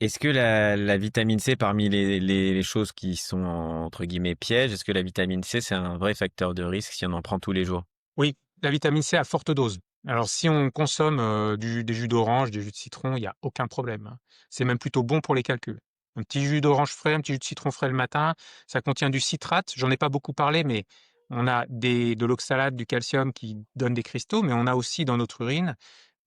Est-ce que la vitamine C, parmi les choses qui sont entre guillemets pièges, est-ce que la vitamine C, c'est un vrai facteur de risque si on en prend tous les jours? Oui, la vitamine C à forte dose. Alors si on consomme, des jus d'orange, des jus de citron, il y a aucun problème, hein. C'est même plutôt bon pour les calculs. Un petit jus d'orange frais, un petit jus de citron frais le matin, ça contient du citrate. J'en ai pas beaucoup parlé, mais on a de l'oxalate, du calcium qui donnent des cristaux, mais on a aussi dans notre urine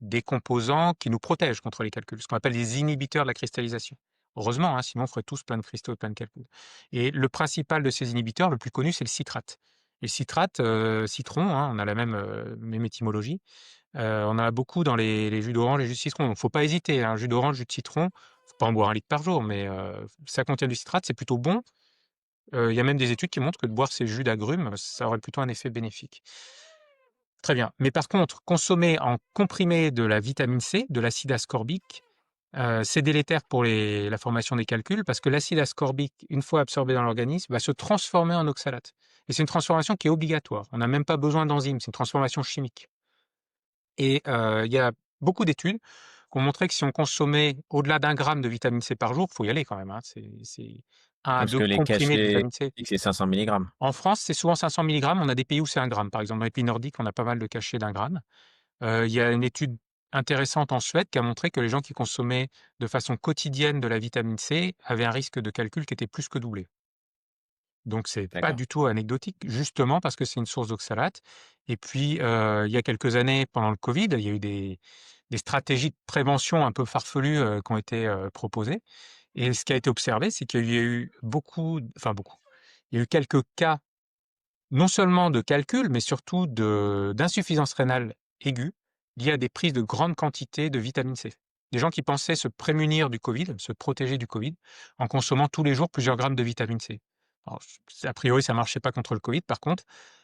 des composants qui nous protègent contre les calculs, ce qu'on appelle des inhibiteurs de la cristallisation. Heureusement, hein, sinon on ferait tous plein de cristaux et plein de calculs. Et le principal de ces inhibiteurs, le plus connu, c'est le citrate. Et le citrate, citron, hein, on a la même étymologie. On en a beaucoup dans les jus d'orange et les jus de citron. Donc faut pas hésiter, hein, jus d'orange, jus de citron, faut pas en boire 1 litre par jour, mais ça contient du citrate, c'est plutôt bon. Il y a même des études qui montrent que de boire ces jus d'agrumes, ça aurait plutôt un effet bénéfique. Très bien. Mais par contre, consommer en comprimé de la vitamine C, de l'acide ascorbique, c'est délétère pour la formation des calculs parce que l'acide ascorbique, une fois absorbé dans l'organisme, va se transformer en oxalate. Et c'est une transformation qui est obligatoire. On n'a même pas besoin d'enzymes, c'est une transformation chimique. Et il y a beaucoup d'études qui ont montré que si on consommait au-delà d'1 gramme de vitamine C par jour, il faut y aller quand même, hein, c'est 1 à Parce 2 que les comprimés de cachets vitamine C. disent que c'est 500 milligrammes. En France, c'est souvent 500 milligrammes. On a des pays où c'est 1 gramme. Par exemple, dans les pays nordiques, on a pas mal de cachets d'1 gramme. Il y a une étude intéressante en Suède qui a montré que les gens qui consommaient de façon quotidienne de la vitamine C avaient un risque de calcul qui était plus que doublé. Donc c'est pas D'accord. du tout anecdotique, justement parce que c'est une source d'oxalate. Et puis, il y a quelques années, pendant le covid, il y a eu des stratégies de prévention un peu farfelues, qui ont été, proposées. Et ce qui a été observé, c'est qu'il y a eu beaucoup, il y a eu quelques cas, non seulement de calcul, mais surtout d'insuffisance rénale aiguë, liée à des prises de grandes quantités de vitamine C. Des gens qui pensaient se prémunir du Covid, se protéger du Covid, en consommant tous les jours plusieurs grammes de vitamine C. Alors, a priori, ça marchait pas contre le Covid. Par contre,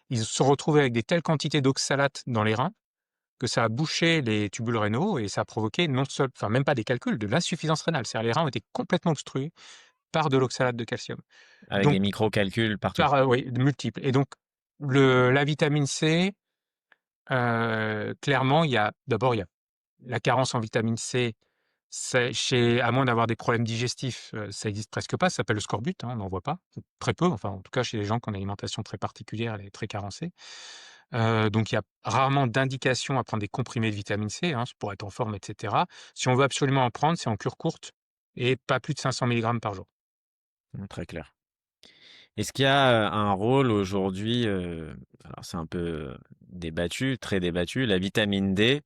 ils se sont retrouvés avec des telles quantités d'oxalate dans les reins que ça a bouché les tubules rénaux et ça a provoqué non seul, enfin même pas des calculs, de l'insuffisance rénale. C'est-à-dire les reins ont été complètement obstrués par de l'oxalate de calcium. Avec Donc, des micro-calculs partout. par, oui, de multiples. Et donc, la vitamine C, clairement, il y a la carence en vitamine C, à moins d'avoir des problèmes digestifs, ça existe presque pas, ça s'appelle le scorbut, hein, on n'en voit pas, très peu, enfin, en tout cas, chez les gens qui ont une alimentation très particulière, elle est très carencée. Donc il y a rarement d'indication à prendre des comprimés de vitamine C, hein, pour être en forme et cetera. Si on veut absolument en prendre, c'est en cure courte et pas plus de 500 milligrammes par jour. Très clair. Est-ce qu'il y a un rôle aujourd'hui, alors c'est un peu débattu, très débattu, la vitamine D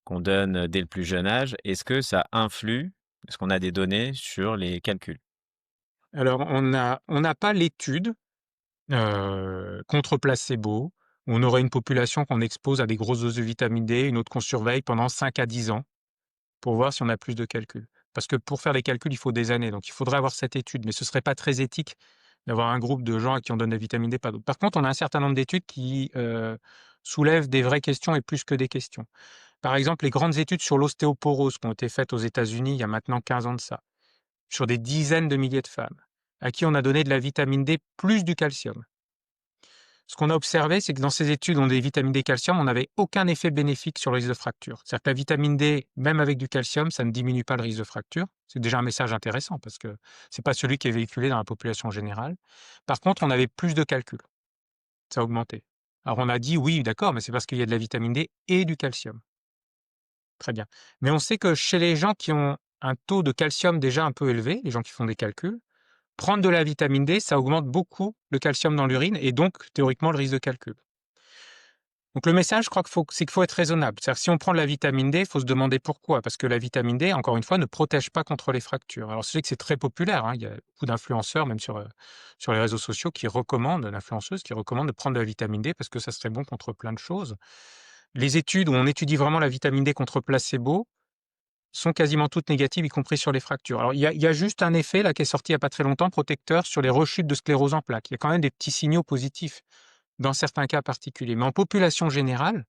qu'on donne dès le plus jeune âge, est-ce que ça influe, est-ce qu'on a des données sur les calculs? Alors on n'a pas l'étude, contre placebo, où on aurait une population qu'on expose à des grosses doses de vitamine D, une autre qu'on surveille pendant 5 à 10 ans pour voir si on a plus de calculs. Parce que pour faire les calculs, il faut des années, donc il faudrait avoir cette étude, mais ce serait pas très éthique d'avoir un groupe de gens à qui on donne la vitamine D, pas d'autres. Par contre, on a un certain nombre d'études qui, soulèvent des vraies questions et plus que des questions. Par exemple, les grandes études sur l'ostéoporose qui ont été faites aux États-Unis il y a maintenant 15 ans de ça, sur des dizaines de milliers de femmes, à qui on a donné de la vitamine D plus du calcium. Ce qu'on a observé, c'est que dans ces études, on a des vitamines D, calcium, on n'avait aucun effet bénéfique sur le risque de fracture. C'est-à-dire que la vitamine D, même avec du calcium, ça ne diminue pas le risque de fracture. C'est déjà un message intéressant parce que c'est pas celui qui est véhiculé dans la population générale. Par contre, on avait plus de calculs. Ça a augmenté. Alors on a dit oui, d'accord, mais c'est parce qu'il y a de la vitamine D et du calcium. Très bien. Mais on sait que chez les gens qui ont un taux de calcium déjà un peu élevé, les gens qui font des calculs, prendre de la vitamine D, ça augmente beaucoup le calcium dans l'urine et donc théoriquement le risque de calcul. Donc le message, je crois c'est qu'il faut être raisonnable. C'est-à-dire que si on prend de la vitamine D, il faut se demander pourquoi. Parce que la vitamine D, encore une fois, ne protège pas contre les fractures. Alors, je sais que c'est très populaire, hein. Il y a beaucoup d'influenceurs, même sur les réseaux sociaux, d'influenceuses qui recommandent de prendre de la vitamine D parce que ça serait bon contre plein de choses. Les études où on étudie vraiment la vitamine D contre placebo sont quasiment toutes négatives, y compris sur les fractures. Alors, il y a juste un effet là qui est sorti il n'y a pas très longtemps, protecteur sur les rechutes de sclérose en plaques. Il y a quand même des petits signaux positifs dans certains cas particuliers. Mais en population générale,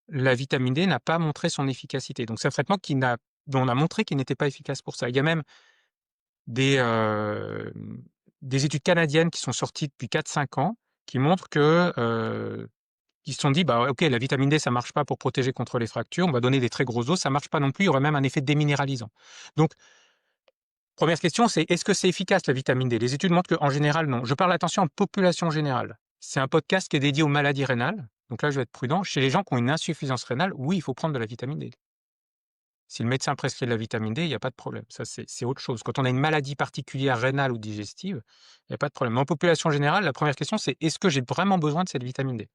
la vitamine D n'a pas montré son efficacité. Donc c'est un traitement dont on a montré qu'il n'était pas efficace pour ça. Il y a même des, des études canadiennes qui sont sorties depuis 4-5 ans qui montrent qu'ils se sont dit: «Bah, OK, la vitamine D, ça marche pas pour protéger contre les fractures, on va donner des très grosses doses, ça marche pas non plus, il y aurait même un effet déminéralisant». Donc Première question, c'est est-ce que c'est efficace la vitamine D? Les études montrent qu'en général, non. Je parle attention en population générale. C'est un podcast qui est dédié aux maladies rénales. Donc là, je vais être prudent. Chez les gens qui ont une insuffisance rénale, oui, il faut prendre de la vitamine D. Si le médecin prescrit de la vitamine D, il n'y a pas de problème. Ça, c'est autre chose. Quand on a une maladie particulière rénale ou digestive, il n'y a pas de problème. Mais en population générale, la première question, c'est est-ce que j'ai vraiment besoin de cette vitamine D?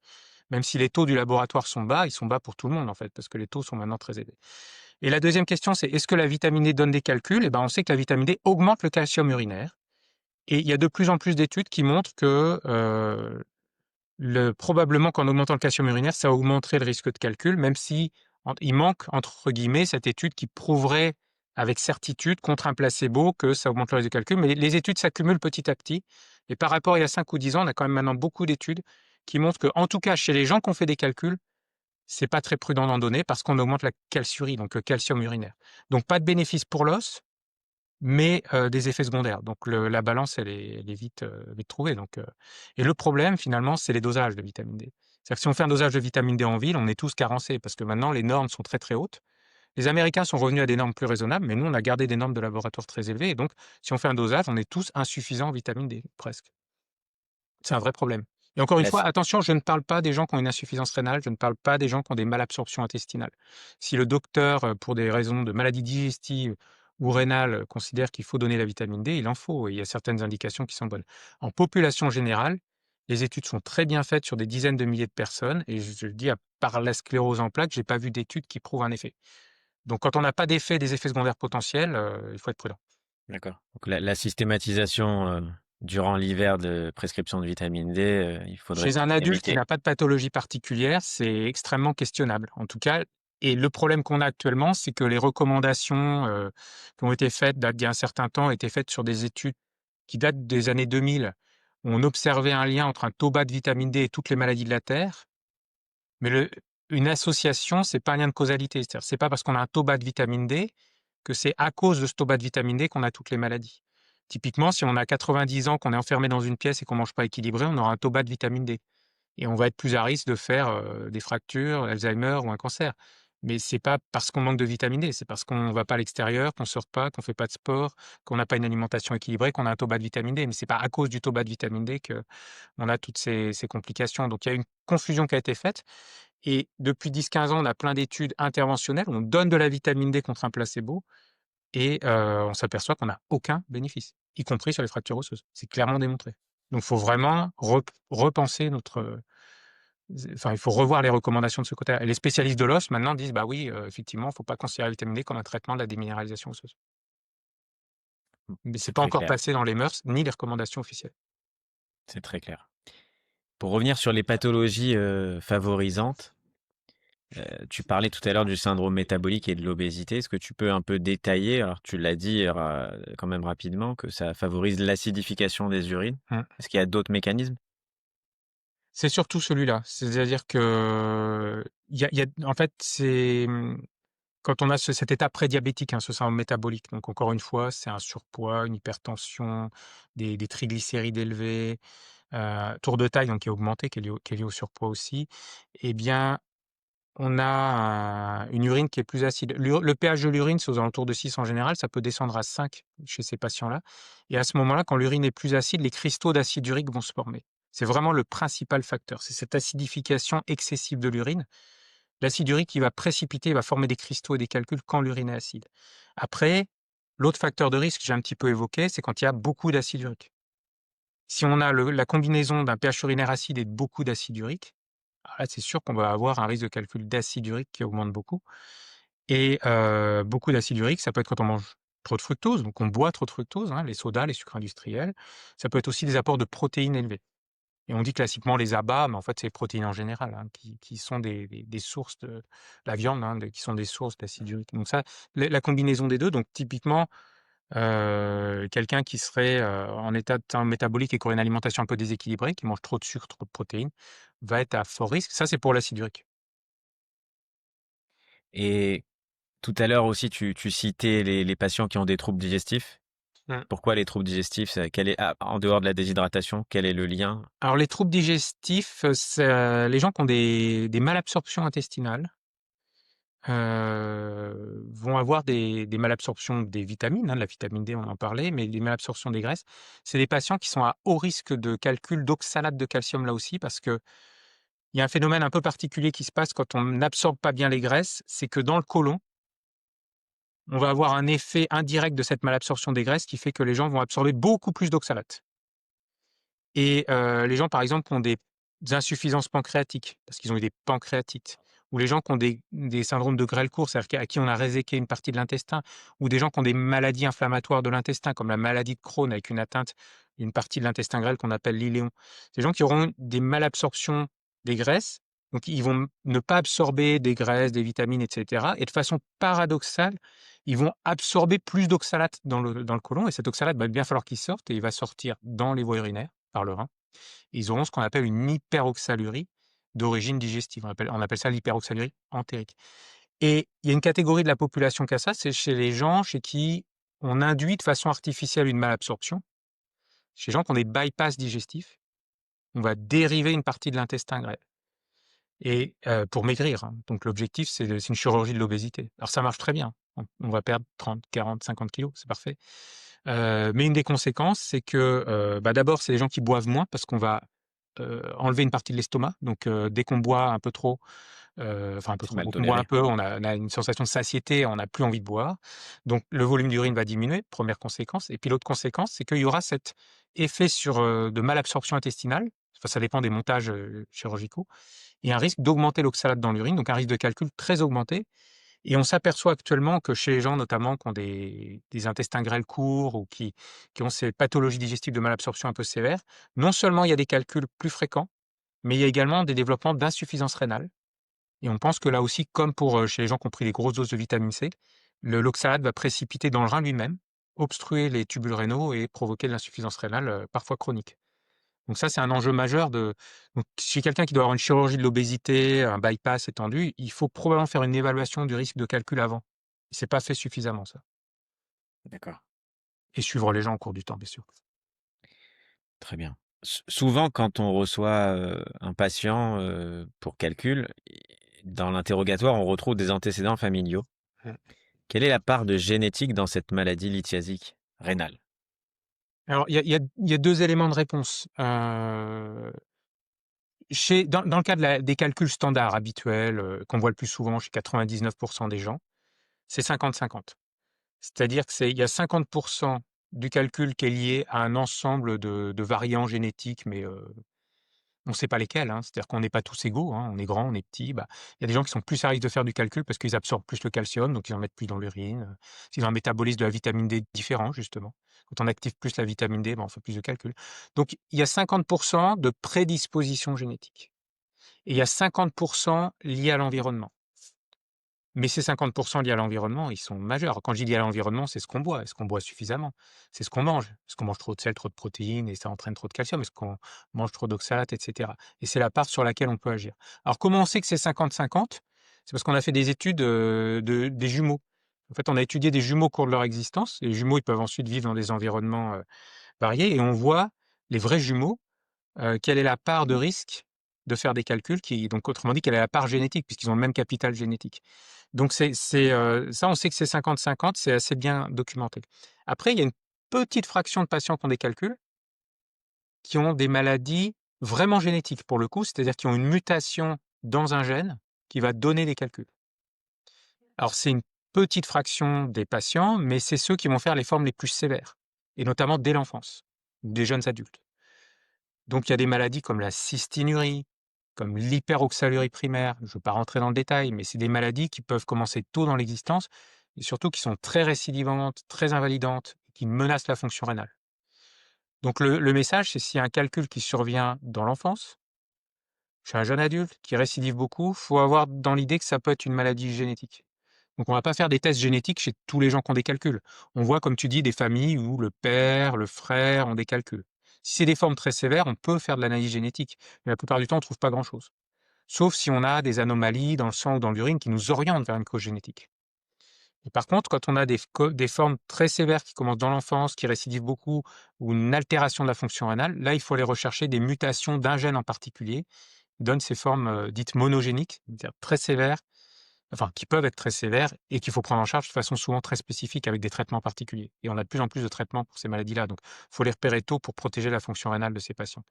Même si les taux du laboratoire sont bas, ils sont bas pour tout le monde, en fait, parce que les taux sont maintenant très élevés. Et la deuxième question, c'est est-ce que la vitamine D donne des calculs? Eh ben, on sait que la vitamine D augmente le calcium urinaire. Et il y a de plus en plus d'études qui montrent que probablement qu'en augmentant le calcium urinaire, ça augmenterait le risque de calcul, même si il manque, entre guillemets, cette étude qui prouverait avec certitude contre un placebo que ça augmente le risque de calcul. Mais les études s'accumulent petit à petit. Et par rapport à il y a 5 ou 10 ans, on a quand même maintenant beaucoup d'études qui montrent que, en tout cas, chez les gens qui ont fait des calculs, c'est pas très prudent d'en donner parce qu'on augmente la calciurie, donc le calcium urinaire. Donc pas de bénéfice pour l'os, mais des effets secondaires. Donc la balance, elle est vite trouvée. Donc, et le problème, finalement, c'est les dosages de vitamine D. C'est-à-dire que si on fait un dosage de vitamine D en ville, on est tous carencés parce que maintenant, les normes sont très, très hautes. Les Américains sont revenus à des normes plus raisonnables, mais nous, on a gardé des normes de laboratoire très élevées. Et donc, si on fait un dosage, on est tous insuffisants en vitamine D, presque. C'est un vrai problème. Et encore une La fois, si- attention, je ne parle pas des gens qui ont une insuffisance rénale, je ne parle pas des gens qui ont des malabsorptions intestinales. Si le docteur, pour des raisons de maladie digestive ou rénale, considère qu'il faut donner la vitamine D, il en faut. Et il y a certaines indications qui sont bonnes. En population générale, les études sont très bien faites sur des dizaines de milliers de personnes. Et je le dis, à part la sclérose en plaques, je n'ai pas vu d'études qui prouvent un effet. Donc, quand on n'a pas d'effet, des effets secondaires potentiels, il faut être prudent. D'accord. Donc la systématisation durant l'hiver de prescription de vitamine D, il faudrait Chez un adulte qui éviter. n'a pas de pathologie particulière, c'est extrêmement questionnable. En tout cas, et le problème qu'on a actuellement, c'est que les recommandations qui ont été faites d'il y a un certain temps étaient faites sur des études qui datent des années 2000, où on observait un lien entre un taux bas de vitamine D et toutes les maladies de la Terre. Mais une association, c'est pas un lien de causalité. C'est-à-dire, c'est pas parce qu'on a un taux bas de vitamine D que c'est à cause de ce taux bas de vitamine D qu'on a toutes les maladies. Typiquement, si on a 90 ans, qu'on est enfermé dans une pièce et qu'on mange pas équilibré, on aura un taux bas de vitamine D. Et on va être plus à risque de faire des fractures, Alzheimer ou un cancer. Mais c'est pas parce qu'on manque de vitamine D, c'est parce qu'on va pas à l'extérieur, qu'on sort pas, qu'on fait pas de sport, qu'on n'a pas une alimentation équilibrée, qu'on a un taux bas de vitamine D. Mais c'est pas à cause du taux bas de vitamine D que on a toutes ces complications. Donc il y a une confusion qui a été faite. Et depuis 10-15 ans, on a plein d'études interventionnelles. On donne de la vitamine D contre un placebo et on s'aperçoit qu'on n'a aucun bénéfice, y compris sur les fractures osseuses. C'est clairement démontré. Donc il faut vraiment repenser notre enfin, il faut revoir les recommandations de ce côté-là. Et les spécialistes de l'os, maintenant, disent: «Bah oui, effectivement, il ne faut pas considérer la vitamine D comme un traitement de la déminéralisation osseuse». Mais c'est C'est pas très encore clair. passé dans les mœurs, ni les recommandations officielles. C'est très clair. Pour revenir sur les pathologies favorisantes, tu parlais tout à l'heure du syndrome métabolique et de l'obésité. Est-ce que tu peux un peu détailler? Alors, tu l'as dit quand même rapidement que ça favorise l'acidification des urines. Mmh. Est-ce qu'il y a d'autres mécanismes? C'est surtout celui-là. C'est-à-dire que il y a en fait, quand on a cet état prédiabétique, hein, ce syndrome métabolique, donc encore une fois, c'est un surpoids, une hypertension, des triglycérides élevés, tour de taille donc qui est augmenté, qui est lié au surpoids aussi. Eh bien, on a une urine qui est plus acide. Le pH de l'urine, c'est aux alentours de 6 en général, ça peut descendre à 5 chez ces patients-là. Et à ce moment-là, quand l'urine est plus acide, les cristaux d'acide urique vont se former. C'est vraiment le principal facteur, c'est cette acidification excessive de l'urine. L'acide urique, il va précipiter, il va former des cristaux et des calculs quand l'urine est acide. Après, l'autre facteur de risque que j'ai un petit peu évoqué, c'est quand il y a beaucoup d'acide urique. Si on a la combinaison d'un pH urinaire acide et de beaucoup d'acide urique, alors là, c'est sûr qu'on va avoir un risque de calcul d'acide urique qui augmente beaucoup. Et beaucoup d'acide urique, ça peut être quand on mange trop de fructose, donc on boit trop de fructose, hein, les sodas, les sucres industriels. Ça peut être aussi des apports de protéines élevés. Et on dit classiquement les abats, mais en fait, c'est les protéines en général, hein, qui sont des sources de la viande, hein, qui sont des sources d'acide urique. Donc ça, la combinaison des deux, donc typiquement, quelqu'un qui serait en état de syndrome métabolique et qui aurait une alimentation un peu déséquilibrée, qui mange trop de sucre, trop de protéines, va être à fort risque. Ça, c'est pour l'acide urique. Et tout à l'heure aussi, tu citais les patients qui ont des troubles digestifs. Mmh. Pourquoi les troubles digestifs? En dehors de la déshydratation, quel est le lien? Alors les troubles digestifs, c'est, les gens qui ont des malabsorptions intestinales, vont avoir des malabsorptions des vitamines, hein, de la vitamine D, on en parlait, mais des malabsorptions des graisses. C'est des patients qui sont à haut risque de calcul d'oxalate de calcium là aussi, parce qu'il y a un phénomène un peu particulier qui se passe quand on n'absorbe pas bien les graisses, c'est que dans le côlon, on va avoir un effet indirect de cette malabsorption des graisses qui fait que les gens vont absorber beaucoup plus d'oxalate. Et les gens, par exemple, qui ont des insuffisances pancréatiques, parce qu'ils ont eu des pancréatites, ou les gens qui ont des syndromes de grêle-court, c'est-à-dire à qui on a réséqué une partie de l'intestin, ou des gens qui ont des maladies inflammatoires de l'intestin, comme la maladie de Crohn avec une atteinte d'une partie de l'intestin grêle qu'on appelle l'iléon. Ces gens qui auront des malabsorptions des graisses, donc ils vont ne pas absorber des graisses, des vitamines, et cetera, et de façon paradoxale, ils vont absorber plus d'oxalate dans le côlon, et cet oxalate, va bien falloir qu'il sorte, et il va sortir dans les voies urinaires par le rein. Ils auront ce qu'on appelle une hyperoxalurie d'origine digestive. On appelle ça l'hyperoxalurie entérique. Et il y a une catégorie de la population qui a ça, c'est chez les gens chez qui on induit de façon artificielle une malabsorption. Chez les gens qui ont des bypass digestifs, on va dériver une partie de l'intestin grêle et pour maigrir, hein. Donc l'objectif, c'est une chirurgie de l'obésité. Alors ça marche très bien. On va perdre 30, 40, 50 kilos, c'est parfait. Mais une des conséquences, c'est que, d'abord, c'est les gens qui boivent moins parce qu'on va, enlever une partie de l'estomac. Donc, dès qu'on boit un peu trop, enfin un peu C'est trop, mal dès qu'on boit un toléré. peu, on a une sensation de satiété, on n'a plus envie de boire. Donc le volume d'urine va diminuer, première conséquence. Et puis l'autre conséquence, c'est qu'il y aura cet effet de malabsorption intestinale, enfin ça dépend des montages, chirurgicaux, et un risque d'augmenter l'oxalate dans l'urine, donc un risque de calcul très augmenté. Et on s'aperçoit actuellement que chez les gens notamment qui ont des intestins grêles courts ou qui ont ces pathologies digestives de malabsorption un peu sévères, non seulement il y a des calculs plus fréquents, mais il y a également des développements d'insuffisance rénale. Et on pense que là aussi, comme pour chez les gens qui ont pris des grosses doses de vitamine C, l'oxalate va précipiter dans le rein lui-même, obstruer les tubules rénaux et provoquer de l'insuffisance rénale, parfois chronique. Donc ça, c'est un enjeu majeur donc chez quelqu'un qui doit avoir une chirurgie de l'obésité, un bypass étendu, il faut probablement faire une évaluation du risque de calcul avant. C'est pas fait suffisamment ça. D'accord, Et suivre les gens au cours du temps, bien sûr. très bien. Souvent, quand on reçoit un patient pour calcul, dans l'interrogatoire, on retrouve des antécédents familiaux. Mmh. Quelle est la part de génétique dans cette maladie lithiasique rénale? Alors il y a 2 éléments de réponse. Dans le cas des calculs standards habituels, qu'on voit le plus souvent chez 99 des gens, c'est 50-50. C'est-à-dire il y a 50 du calcul qui est lié à un ensemble de variants génétiques, mais on ne sait pas lesquels, hein. C'est-à-dire qu'on n'est pas tous égaux, hein. On est grand, on est petit. Bah, il y a des gens qui sont plus à risque de faire du calcul parce qu'ils absorbent plus le calcium, donc ils en mettent plus dans l'urine. S'ils ont un métabolisme de la vitamine D différent, justement. Quand on active plus la vitamine D, bah, on fait plus de calculs. Donc il y a 50 de prédisposition génétique et il y a 50 liés à l'environnement. Mais ces 50 liés à l'environnement, ils sont majeurs. Quand je dis liés à l'environnement, c'est ce qu'on boit. Est-ce qu'on boit suffisamment? C'est ce qu'on mange. Est-ce qu'on mange trop de sel, trop de protéines et ça entraîne trop de calcium? Est-ce qu'on mange trop d'oxalate, et cetera? Et c'est la part sur laquelle on peut agir. Alors comment on sait que c'est 50-50? C'est parce qu'on a fait des études, des jumeaux. En fait, on a étudié des jumeaux au cours de leur existence. Et les jumeaux, ils peuvent ensuite vivre dans des environnements, variés et on voit les vrais jumeaux, quelle est la part de risque de faire des calculs donc autrement dit, quelle est la part génétique puisqu'ils ont le même capital génétique. Donc ça, on sait que c'est 50-50, c'est assez bien documenté. Après, il y a une petite fraction de patients qui ont des calculs, qui ont des maladies vraiment génétiques pour le coup, c'est-à-dire qui ont une mutation dans un gène qui va donner des calculs. Alors c'est une petite fraction des patients, mais c'est ceux qui vont faire les formes les plus sévères et notamment dès l'enfance, des jeunes adultes. Donc il y a des maladies comme la cystinurie, comme l'hyperoxalurie primaire, je ne veux pas rentrer dans le détail, mais c'est des maladies qui peuvent commencer tôt dans l'existence et surtout qui sont très récidivantes, très invalidantes, qui menacent la fonction rénale. Donc le message, c'est s'il y a un calcul qui survient dans l'enfance, chez un jeune adulte qui récidive beaucoup, il faut avoir dans l'idée que ça peut être une maladie génétique. Donc on ne va pas faire des tests génétiques chez tous les gens qui ont des calculs. On voit, comme tu dis, des familles où le père, le frère ont des calculs. Si c'est des formes très sévères, on peut faire de l'analyse génétique, mais la plupart du temps, on ne trouve pas grand-chose. Sauf si on a des anomalies dans le sang ou dans l'urine qui nous orientent vers une cause génétique. Et par contre, quand on a des formes très sévères qui commencent dans l'enfance, qui récidivent beaucoup, ou une altération de la fonction rénale, là, il faut aller rechercher des mutations d'un gène en particulier, qui donnent ces formes dites monogéniques, c'est-à-dire très sévères, enfin, qui peuvent être très sévères et qu'il faut prendre en charge de façon souvent très spécifique avec des traitements particuliers. Et on a de plus en plus de traitements pour ces maladies-là. Donc, il faut les repérer tôt pour protéger la fonction rénale de ces patients.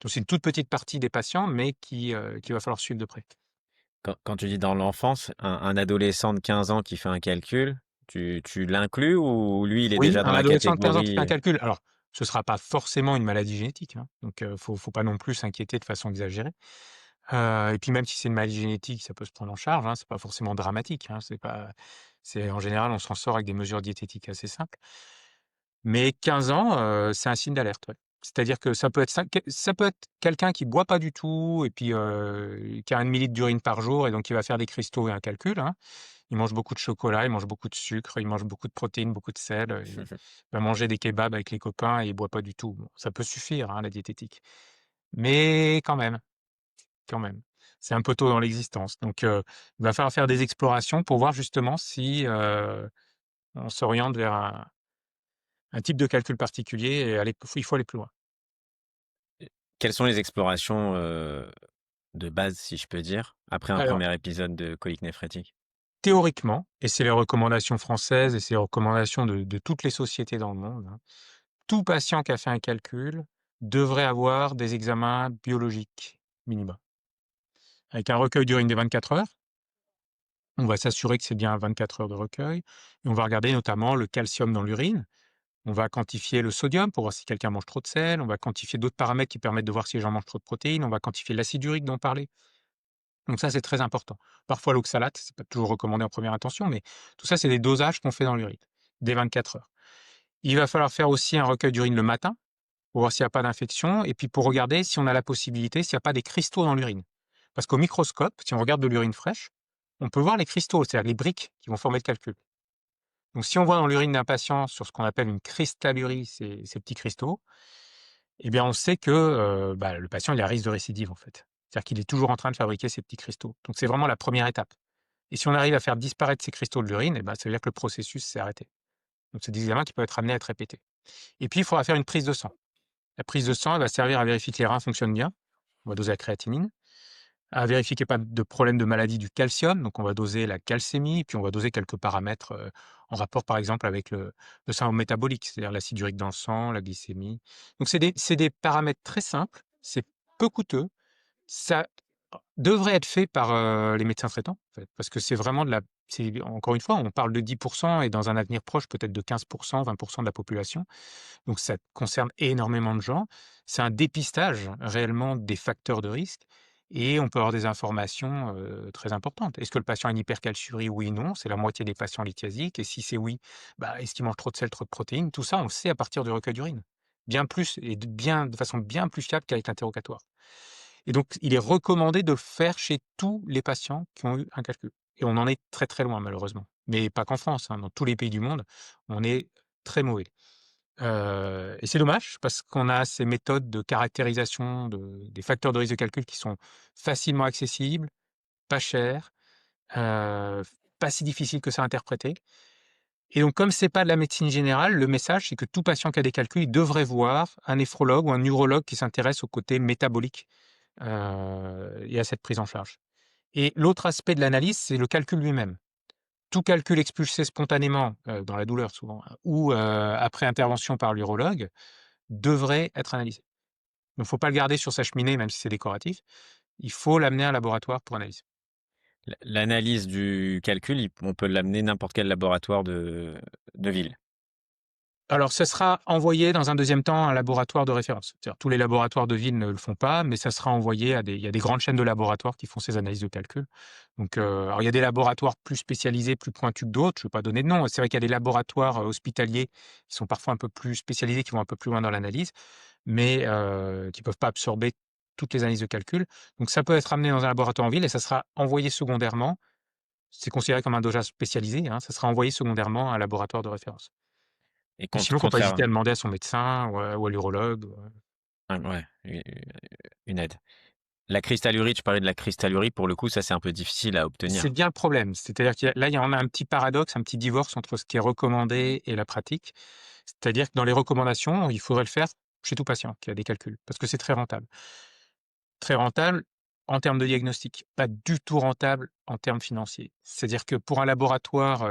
Donc, c'est une toute petite partie des patients, mais qui va falloir suivre de près. Quand tu dis dans l'enfance, un adolescent de 15 ans qui fait un calcul, tu l'inclus ou lui, il est Oui, déjà dans un la adolescent de 15 ans qui fait un catégorie? calcul. Alors, ce ne sera pas forcément une maladie génétique, hein. Donc, faut pas non plus s'inquiéter de façon exagérée. Et puis même si c'est une maladie génétique, ça peut se prendre en charge, hein, c'est pas forcément dramatique, hein, c'est en général, on s'en sort avec des mesures diététiques assez simples. Mais 15 ans, c'est un signe d'alerte, ouais. C'est-à-dire que ça peut être quelqu'un qui boit pas du tout et puis, qui a 1 demi-litre d'urine par jour et donc il va faire des cristaux et un calcul, hein. Il mange beaucoup de chocolat, il mange beaucoup de sucre, il mange beaucoup de protéines, beaucoup de sel, il va manger des kebabs avec les copains et il boit pas du tout. Bon, ça peut suffire, hein, la diététique. Mais quand même. C'est un peu tôt dans l'existence. Donc, il va falloir faire des explorations pour voir justement si, on s'oriente vers un type de calcul particulier et il faut aller plus loin. Quelles sont les explorations de base, si je peux dire, après un Alors, premier épisode de colique néphrétique? théoriquement, et c'est les recommandations françaises et c'est les recommandations de toutes les sociétés dans le monde, hein, tout patient qui a fait un calcul devrait avoir des examens biologiques minima. Avec un recueil d'urine des 24 heures, on va s'assurer que c'est bien 24 heures de recueil et on va regarder notamment le calcium dans l'urine. On va quantifier le sodium pour voir si quelqu'un mange trop de sel, on va quantifier d'autres paramètres qui permettent de voir si les gens mangent trop de protéines, on va quantifier l'acide urique dont on parlait. Donc ça, c'est très important. Parfois, l'oxalate, c'est pas toujours recommandé en première intention, mais tout ça, c'est des dosages qu'on fait dans l'urine, dès 24 heures. Il va falloir faire aussi un recueil d'urine le matin, pour voir s'il n'y a pas d'infection, et puis pour regarder si on a la possibilité, s'il n'y a pas des cristaux dans l'urine. Parce qu'au microscope, si on regarde de l'urine fraîche, on peut voir les cristaux, c'est-à-dire les briques qui vont former le calcul. Donc si on voit dans l'urine d'un patient sur ce qu'on appelle une cristallurie, ces petits cristaux, eh bien on sait que le patient il a un risque de récidive en fait. C'est-à-dire qu'il est toujours en train de fabriquer ces petits cristaux. Donc c'est vraiment la première étape. Et si on arrive à faire disparaître ces cristaux de l'urine, eh ben, ça veut dire que le processus s'est arrêté. Donc c'est des examens qui peuvent être amenés à être répétés. Et puis il faudra faire une prise de sang. La prise de sang elle va servir à vérifier que les reins fonctionnent bien. On va doser la créatinine. À vérifier qu'il n'y ait pas de problème de maladie du calcium, donc on va doser la calcémie, puis on va doser quelques paramètres, en rapport par exemple avec le syndrome métabolique, c'est-à-dire l'acide urique dans le sang, la glycémie. Donc c'est des paramètres très simples, c'est peu coûteux, ça devrait être fait par, les médecins traitants, en fait, parce que c'est vraiment encore une fois, on parle de 10 et dans un avenir proche peut-être de 15 20 de la population. Donc ça concerne énormément de gens. C'est un dépistage réellement des facteurs de risque et on peut avoir des informations, très importantes. Est-ce que le patient a une hypercalciurie? Oui, non, c'est la moitié des patients lithiasiques et si c'est oui, est-ce qu'il mange trop de sel, trop de protéines? Tout ça, on le sait à partir du recueil d'urine. Bien plus et de façon bien plus fiable qu'avec l'interrogatoire et donc il est recommandé de le faire chez tous les patients qui ont eu un calcul et on en est très, très loin malheureusement. Mais pas qu'en France, hein, dans tous les pays du monde, on est très mauvais. Et c'est dommage parce qu'on a ces méthodes de caractérisation des facteurs de risque de calcul qui sont facilement accessibles, pas chères, heu, pas si difficiles que ça à interpréter et donc comme c'est pas de la médecine générale, le message, c'est que tout patient qui a des calculs, il devrait voir un néphrologue ou un urologue qui s'intéresse au côté métabolique, et à cette prise en charge et l'autre aspect de l'analyse, c'est le calcul lui-même. Tout calcul expulsé spontanément, dans la douleur souvent, hein, ou après intervention par l'urologue, devrait être analysé. Donc faut pas le garder sur sa cheminée, même si c'est décoratif. Il faut l'amener à un laboratoire pour analyse. L'analyse du calcul, on peut l'amener n'importe quel laboratoire de ville. Alors ce sera envoyé dans un deuxième temps à un laboratoire de référence. C'est-à-dire tous les laboratoires de ville ne le font pas, mais ça sera envoyé il y a des grandes chaînes de laboratoires qui font ces analyses de calcul. Donc, alors il y a des laboratoires plus spécialisés, plus pointus que d'autres, je ne vais pas donner de nom. C'est vrai qu'il y a des laboratoires, hospitaliers qui sont parfois un peu plus spécialisés, qui vont un peu plus loin dans l'analyse, mais qui peuvent pas absorber toutes les analyses de calcul. Donc ça peut être amené dans un laboratoire en ville et ça sera envoyé secondairement. C'est considéré comme un dosage spécialisé, hein, ça sera envoyé secondairement à un laboratoire de référence. Et Mais sinon, faut pas contraire, hésiter à demander à son médecin ou à l'urologue, ouais, une aide. La cristallurie, tu parlais de la cristallurie, pour le coup, ça c'est un peu difficile à C'est obtenir. bien le problème. C'est-à-dire il y en a un petit paradoxe, un petit divorce entre ce qui est recommandé et la pratique. C'est-à-dire que dans les recommandations, il faudrait le faire chez tout patient qui a des calculs, parce que c'est très rentable. Très rentable en termes de diagnostic, pas du tout rentable en termes financiers. C'est-à-dire que pour un laboratoire,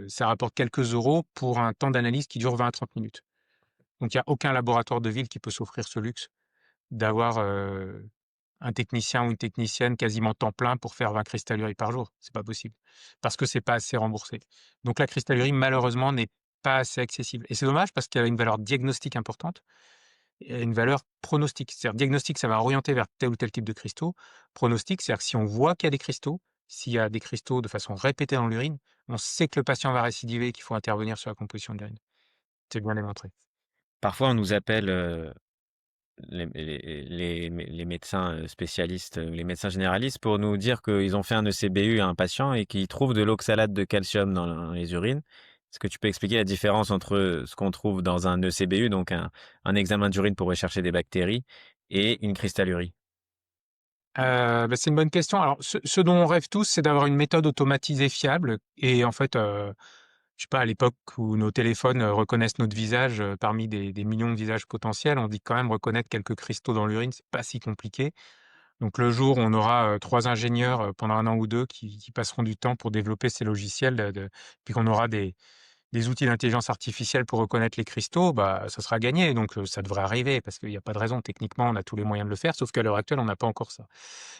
ça rapporte quelques euros pour un temps d'analyse qui dure 20 à 30 minutes. Donc il y a aucun laboratoire de ville qui peut s'offrir ce luxe d'avoir, un technicien ou une technicienne quasiment temps plein pour faire 20 cristalleries par jour. C'est pas possible, parce que c'est pas assez remboursé. Donc la cristallerie, malheureusement, n'est pas assez accessible et c'est dommage parce qu'elle a une valeur diagnostique importante et une valeur pronostique. C'est-à-dire diagnostic, ça va orienter vers tel ou tel type de cristaux. Pronostic, c'est-à-dire que si on voit qu'il y a des cristaux, s'il y a des cristaux de façon répétée dans l'urine, on sait que le patient va récidiver et qu'il faut intervenir sur la composition de l'urine. C'est bien démontré. Parfois, on nous appelle, les médecins spécialistes, les médecins généralistes, pour nous dire qu'ils ont fait un ECBU à un patient et qu'ils trouvent de l'oxalate de calcium dans les urines. Est-ce que tu peux expliquer la différence entre ce qu'on trouve dans un ECBU, donc un examen d'urine pour rechercher des bactéries, et une cristallurie? C'est une bonne question. Alors ce dont on rêve tous, c'est d'avoir une méthode automatisée fiable et en fait, je sais pas, à l'époque où nos téléphones, reconnaissent notre visage, parmi des millions de visages potentiels, on dit quand même reconnaître quelques cristaux dans l'urine, c'est pas si compliqué. Donc le jour où on aura, 3 ingénieurs, pendant 1 an ou 2 qui passeront du temps pour développer ces logiciels puis qu'on aura des outils d'intelligence artificielle pour reconnaître les cristaux, bah, ça sera gagné. Donc ça devrait arriver parce qu'il y a pas de raison. Techniquement, on a tous les moyens de le faire, sauf qu'à l'heure actuelle, on n'a pas encore ça.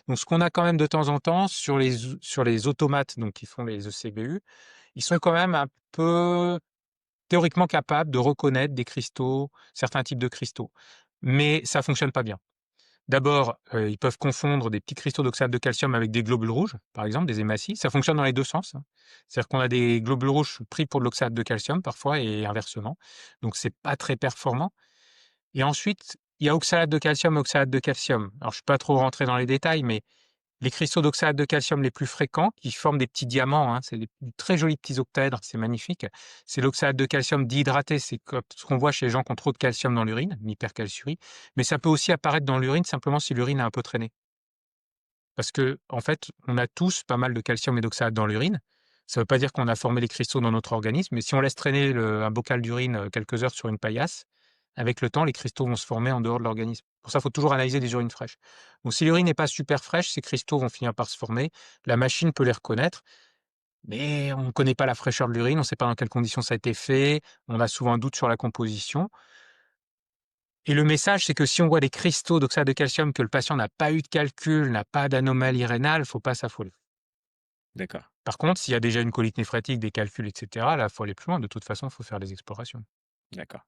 Donc ce qu'on a quand même de temps en temps sur les automates donc qui font les ECBU, ils sont quand même un peu théoriquement capables de reconnaître des cristaux, certains types de cristaux. Mais ça fonctionne pas bien. D'abord, ils peuvent confondre des petits cristaux d'oxalate de calcium avec des globules rouges, par exemple, des hématies. Ça fonctionne dans les 2 sens, hein. C'est-à-dire qu'on a des globules rouges pris pour de l'oxalate de calcium parfois et inversement. Donc c'est pas très performant et ensuite, il y a oxalate de calcium, oxalate de calcium. Alors je suis pas trop rentré dans les détails, mais les cristaux d'oxalate de calcium les plus fréquents, qui forment des petits diamants, hein, c'est des très jolis petits octaèdres, c'est magnifique. C'est l'oxalate de calcium déhydraté, c'est comme ce qu'on voit chez les gens qui ont trop de calcium dans l'urine, une hypercalciurie, mais ça peut aussi apparaître dans l'urine simplement si l'urine a un peu traîné. Parce que en fait, on a tous pas mal de calcium et d'oxalate dans l'urine. Ça ne veut pas dire qu'on a formé les cristaux dans notre organisme, mais si on laisse traîner un bocal d'urine quelques heures sur une paillasse, avec le temps, les cristaux vont se former en dehors de l'organisme. Pour ça, il faut toujours analyser des urines fraîches. Donc, si l'urine n'est pas super fraîche, ces cristaux vont finir par se former. La machine peut les reconnaître, mais on ne connaît pas la fraîcheur de l'urine, on ne sait pas dans quelles conditions ça a été fait, on a souvent un doute sur la composition. Et le message, c'est que si on voit des cristaux d'oxalate de calcium, que le patient n'a pas eu de calcul, n'a pas d'anomalie rénale, il ne faut pas s'affoler. D'accord, Par contre, s'il y a déjà une colite néphrétique, des calculs, etc., là, il faut aller plus loin. De toute façon, il faut faire des explorations. d'accord.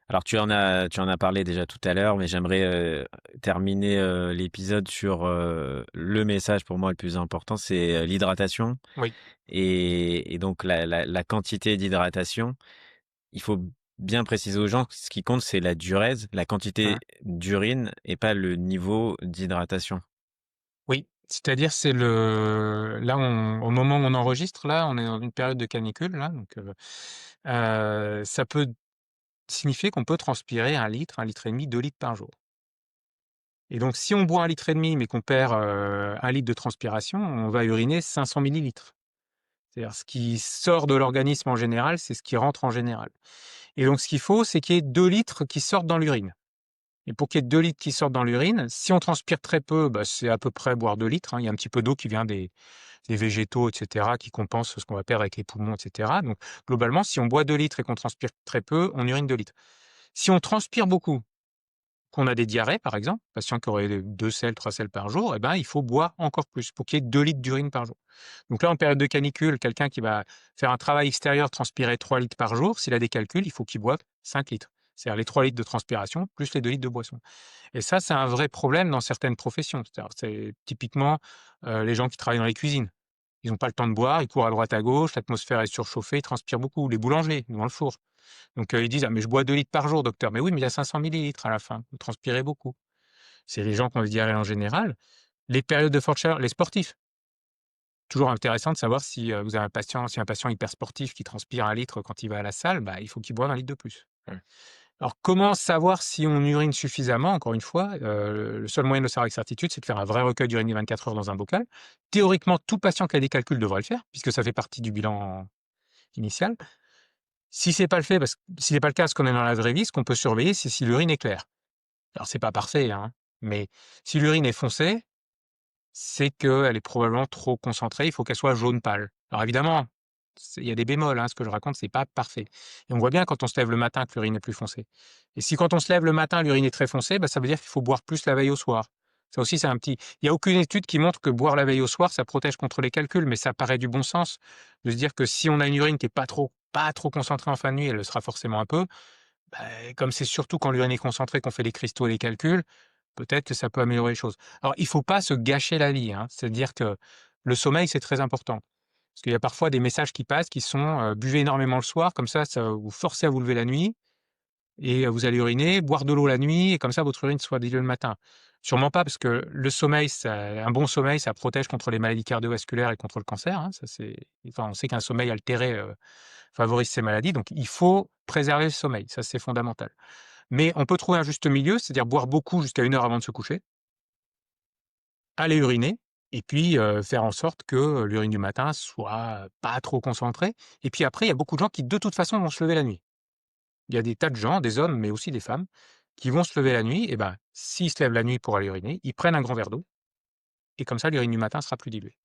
Alors tu en as parlé déjà tout à l'heure, mais j'aimerais terminer l'épisode sur le message pour moi le plus important, c'est l'hydratation Oui. et donc la quantité d'hydratation. Il faut bien préciser aux gens que ce qui compte, c'est la diurèse, la quantité Hein. d'urine et pas le niveau d'hydratation. Oui, c'est-à-dire c'est le là, au moment où on enregistre, là, on est dans une période de canicule, là, donc ça peut signifier qu'on peut transpirer 1 litre et demi, 2 litres par jour et donc si on boit 1 litre et demi, mais qu'on perd, 1 litre de transpiration, on va uriner 500 millilitres. C'est-à-dire ce qui sort de l'organisme en général, c'est ce qui rentre en général et donc ce qu'il faut, c'est qu'il y ait 2 litres qui sortent dans l'urine. Et pour qu'il y ait 2 litres qui sortent dans l'urine, si on transpire très peu, bah, c'est à peu près boire 2 litres, hein. Il y a un petit peu d'eau qui vient des végétaux et cetera, qui compense ce qu'on va perdre avec les poumons et cetera. Donc globalement, si on boit 2 litres et qu'on transpire très peu, on urine 2 litres. Si on transpire beaucoup, qu'on a des diarrhées par exemple, patient qui aurait 2 selles, 3 selles par jour, eh ben, il faut boire encore plus pour qu'il y ait 2 litres d'urine par jour. Donc là, en période de canicule, quelqu'un qui va faire un travail extérieur, transpirer 3 litres par jour, s'il a des calculs, il faut qu'il boive 5 litres. C'est-à-dire les 3 litres de transpiration plus les 2 litres de boisson. Et ça, c'est un vrai problème dans certaines professions. C'est-à-dire, c'est typiquement, les gens qui travaillent dans les cuisines. Ils n'ont pas le temps de boire, ils courent à droite à gauche, l'atmosphère est surchauffée, ils transpirent beaucoup. Les boulangers, dans le four. Donc, ils disent: «Ah mais je bois 2 litres par jour docteur». Mais oui, mais il y a 500 millilitres à la fin, vous transpirez beaucoup. C'est les gens qui ont des diarrhées en général. Les périodes de forte chaleur, les sportifs. Toujours intéressant de savoir si, vous avez un patient hyper sportif qui transpire 1 litre quand il va à la salle, bah, il faut qu'il boive 1 litre de plus. Ouais. Alors, comment savoir si on urine suffisamment? Encore une fois, le seul moyen de le savoir avec certitude, c'est de faire un vrai recueil d'urine 24 heures dans un bocal. Théoriquement, tout patient qui a des calculs devrait le faire, puisque ça fait partie du bilan initial. Si c'est pas le fait, si c'est pas le cas, parce qu'on est dans la vraie vie, ce qu'on peut surveiller, c'est si l'urine est claire. Alors, c'est pas parfait, hein, mais si l'urine est foncée, c'est qu'elle est probablement trop concentrée, il faut qu'elle soit jaune pâle. Alors évidemment, il y a des bémols, hein, ce que je raconte, c'est pas parfait. Et on voit bien quand on se lève le matin que l'urine est plus foncée. Et si quand on se lève le matin, l'urine est très foncée, bah, ça veut dire qu'il faut boire plus la veille au soir. Ça aussi, c'est un petit. Il n'y a aucune étude qui montre que boire la veille au soir, ça protège contre les calculs, mais ça paraît du bon sens de se dire que si on a une urine qui est pas trop concentrée en fin de nuit, elle le sera forcément un peu. Bah, comme c'est surtout quand l'urine est concentrée qu'on fait les cristaux et les calculs, peut-être que ça peut améliorer les choses. Alors, il faut pas se gâcher la vie, hein. C'est-à-dire que le sommeil, c'est très important. Parce qu'il y a parfois des messages qui passent qui sont, buvez énormément le soir, comme ça va vous forcer à vous lever la nuit et vous allez uriner, boire de l'eau la nuit et comme ça votre urine soit diluée le matin. Sûrement pas parce que le sommeil, un bon sommeil, ça protège contre les maladies cardiovasculaires et contre le cancer, hein. Ça c'est enfin, on sait qu'un sommeil altéré, favorise ces maladies, donc il faut préserver le sommeil, ça c'est fondamental. Mais on peut trouver un juste milieu, c'est-à-dire boire beaucoup jusqu'à 1 heure avant de se coucher, aller uriner et puis, faire en sorte que l'urine du matin soit pas trop concentrée et puis après, il y a beaucoup de gens qui, de toute façon, vont se lever la nuit. Il y a des tas de gens, des hommes, mais aussi des femmes, qui vont se lever la nuit et ben, s'ils se lèvent la nuit pour aller uriner, ils prennent un grand verre d'eau et comme ça, l'urine du matin sera plus diluée.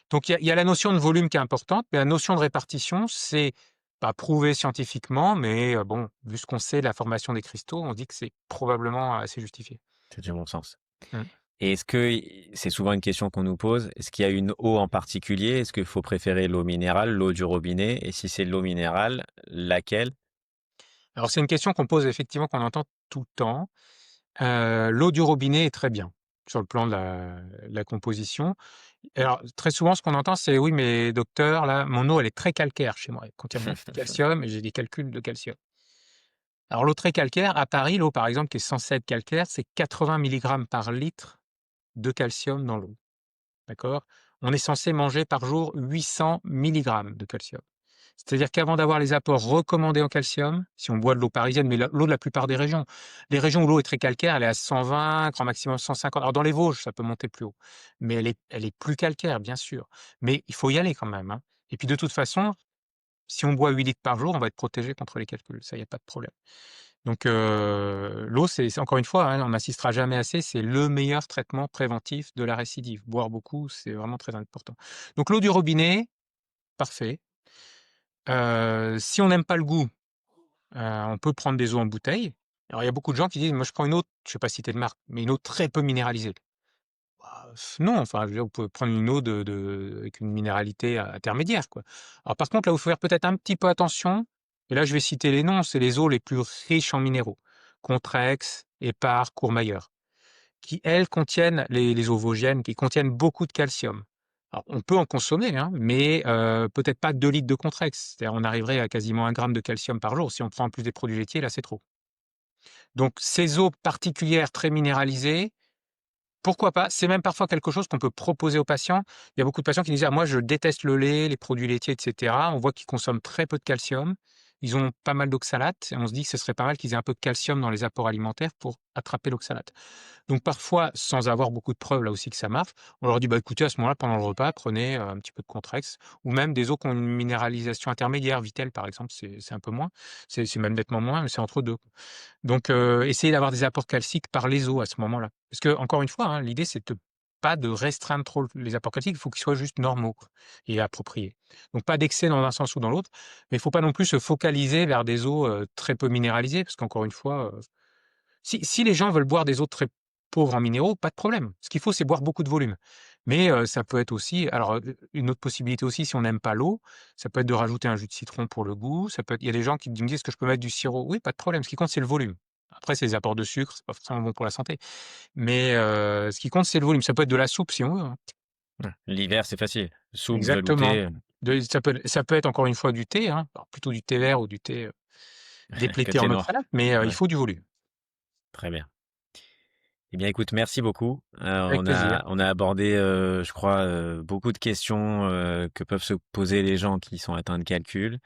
Donc il y a la notion de volume qui est importante, mais la notion de répartition, c'est pas prouvé scientifiquement, mais bon, vu ce qu'on sait de la formation des cristaux, on dit que c'est probablement assez justifié. C'est du bon sens. Mmh. Et est-ce que, c'est souvent une question qu'on nous pose, est-ce qu'il y a une eau en particulier? Est-ce qu'il faut préférer l'eau minérale, l'eau du robinet? Et si c'est l'eau minérale, laquelle? Alors c'est une question qu'on pose effectivement, qu'on entend tout le temps. L'eau du robinet est très bien sur le plan de la composition. Alors très souvent, ce qu'on entend, c'est: «Oui, mais docteur, là, mon eau, elle est très calcaire chez moi. Elle contient beaucoup de calcium et j'ai des calculs de calcium». Alors l'eau très calcaire, à Paris, l'eau par exemple qui est censée être calcaire, c'est 80 milligrammes par litre de calcium dans l'eau, d'accord? On est censé manger par jour 800 milligrammes de calcium. C'est-à-dire qu'avant d'avoir les apports recommandés en calcium, si on boit de l'eau parisienne, mais l'eau de la plupart des régions, les régions où l'eau est très calcaire, elle est à 120, grand maximum 150. Alors dans les Vosges, ça peut monter plus haut, mais elle est plus calcaire, bien sûr. Mais il faut y aller quand même, hein. Et puis de toute façon, si on boit 8 litres par jour, on va être protégé contre les calculs, ça, il y a pas de problème. Donc l'eau, c'est encore une fois, hein, on n'insistera jamais assez, c'est le meilleur traitement préventif de la récidive. Boire beaucoup, c'est vraiment très important. Donc l'eau du robinet, parfait. Si on n'aime pas le goût, on peut prendre des eaux en bouteille. Alors il y a beaucoup de gens qui disent: «Moi je prends une eau», je ne vais pas citer de marque, mais une eau très peu minéralisée. Bah, non, enfin, je veux dire, vous pouvez prendre une eau avec une minéralité intermédiaire, quoi. Alors par contre, là où il faut faire peut-être un petit peu attention, et là je vais citer les noms, c'est les eaux les plus riches en minéraux. Contrex, Hépar, Courmayeur, qui elles contiennent les eaux vosgiennes, qui contiennent beaucoup de calcium. Alors on peut en consommer, hein, mais peut-être pas 2 litres de Contrex. C'est-à-dire on arriverait à quasiment 1 gramme de calcium par jour. Si on prend en plus des produits laitiers, là c'est trop. Donc ces eaux particulières très minéralisées, pourquoi pas? C'est même parfois quelque chose qu'on peut proposer aux patients. Il y a beaucoup de patients qui disent: «Ah moi je déteste le lait, les produits laitiers et cetera». On voit qu'ils consomment très peu de calcium. Ils ont pas mal d'oxalate et on se dit que ce serait pas mal qu'ils aient un peu de calcium dans les apports alimentaires pour attraper l'oxalate. Donc parfois, sans avoir beaucoup de preuves là aussi que ça marche, on leur dit: «Bah écoutez, à ce moment-là, pendant le repas, prenez, un petit peu de Contrex ou même des eaux qui ont une minéralisation intermédiaire». Vittel par exemple, c'est un peu moins, c'est même nettement moins, mais c'est entre 2. Donc essayez d'avoir des apports calciques par les os à ce moment-là. Parce que encore une fois, hein, l'idée c'est de pas de restreindre trop les apports calciques, il faut qu'ils soient juste normaux quoi et appropriés. Donc pas d'excès dans un sens ou dans l'autre, mais il faut pas non plus se focaliser vers des eaux, très peu minéralisées parce qu'encore une fois, si les gens veulent boire des eaux très pauvres en minéraux, pas de problème. Ce qu'il faut, c'est boire beaucoup de volume. Mais ça peut être aussi alors, une autre possibilité aussi si on n'aime pas l'eau, ça peut être de rajouter un jus de citron pour le goût, ça peut être il y a des gens qui me disent: «Est-ce que je peux mettre du sirop?» Oui, pas de problème, ce qui compte, c'est le volume. Après, c'est les apports de sucre, c'est pas forcément bon pour la santé. Mais ce qui compte, c'est le volume. Ça peut être de la soupe si on veut, hein. Ouais. L'hiver, c'est facile. Soupe, Exactement. velouté, Ça peut être encore une fois du thé, hein, alors plutôt du thé vert ou du thé, que déplété thé en eau de noir. salade, mais il Ouais, faut du volume. très bien. Eh bien, écoute, merci beaucoup. Avec plaisir. On a abordé, je crois, beaucoup de questions que peuvent se poser les gens qui sont atteints de calcul.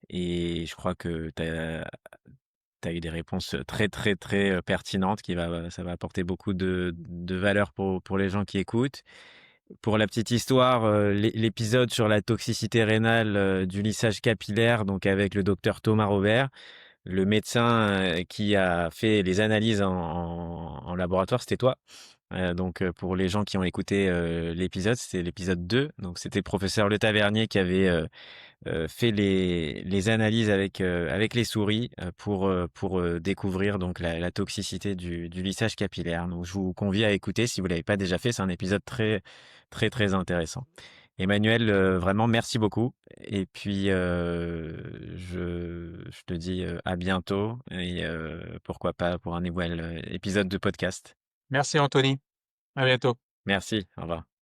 Et je crois que tu as eu des réponses très, très, très pertinentes ça va apporter beaucoup de valeur pour les gens qui écoutent. Pour la petite histoire, l'épisode sur la toxicité rénale du lissage capillaire, donc avec le docteur Thomas Robert, le médecin qui a fait les analyses en laboratoire, c'était toi. Donc, pour les gens qui ont écouté l'épisode, c'était l'épisode 2. Donc, c'était le professeur Le Tavernier qui avait fait les analyses avec les souris pour découvrir donc la toxicité du lissage capillaire. Donc, je vous convie à écouter si vous l'avez pas déjà fait. C'est un épisode très, très, très intéressant. Emmanuel, vraiment merci beaucoup. Et puis, je te dis à bientôt et pourquoi pas pour un nouvel épisode de podcast. Merci Anthony, à bientôt. Merci, au revoir.